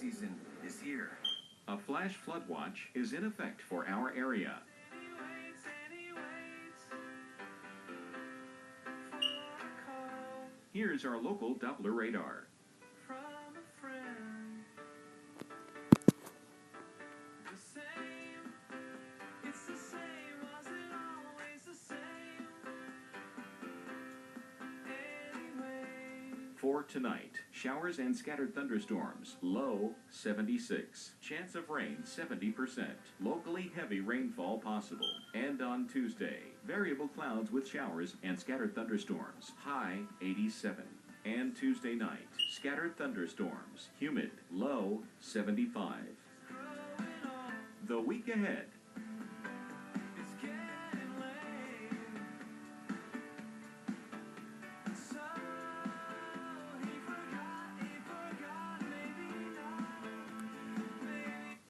season is here. A flash flood watch is in effect for our area. Here's our local Doppler radar. For tonight, showers and scattered thunderstorms, low 76. Chance of rain 70%. Locally heavy rainfall possible. And on Tuesday, variable clouds with showers and scattered thunderstorms, high 87. And Tuesday night, scattered thunderstorms, humid, low 75. The week ahead.